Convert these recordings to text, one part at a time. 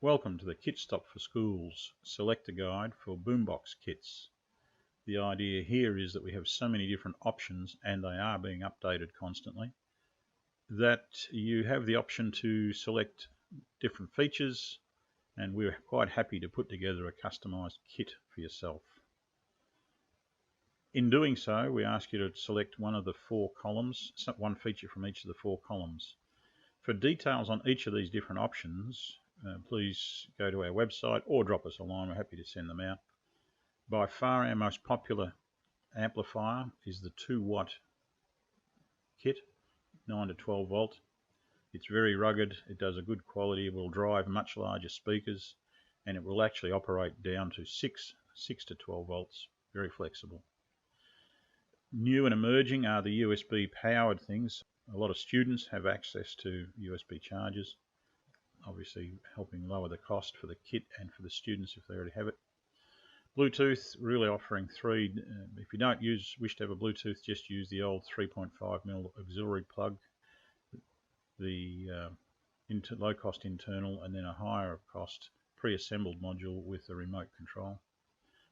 Welcome to the Kit Stop for Schools Selector Guide for Boombox Kits. The idea here is that we have so many different options, and they are being updated constantly, that you have the option to select different features, and we're quite happy to put together a customized kit for yourself. In doing so, we ask you to select one of the 4 columns, one feature from each of the 4 columns. For details on each of these different options, please go to our website or drop us a line. We're happy to send them out. By far our most popular amplifier is the 2-watt kit, 9 to 12 volt. It's very rugged, it does a good quality, it will drive much larger speakers, and it will actually operate down to 6 to 12 volts, very flexible. New and emerging are the USB powered things. A lot of students have access to USB chargers, obviously helping lower the cost for the kit and for the students if they already have it. Bluetooth, really offering 3. If you don't wish to have a Bluetooth, just use the old 3.5mm auxiliary plug, the low cost internal, and then a higher cost pre-assembled module with a remote control.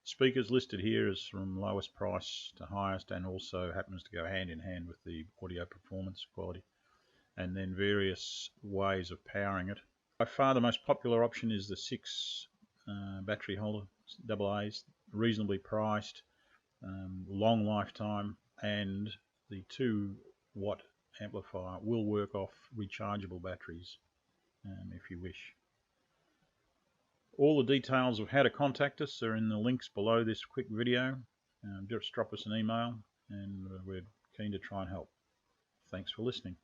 Speakers listed here is from lowest price to highest, and also happens to go hand in hand with the audio performance quality, and then various ways of powering it. By far the most popular option is the 6 battery holder, AA's, reasonably priced, long lifetime, and the 2-watt amplifier will work off rechargeable batteries if you wish. All the details of how to contact us are in the links below this quick video. Just drop us an email, and we're keen to try and help. Thanks for listening.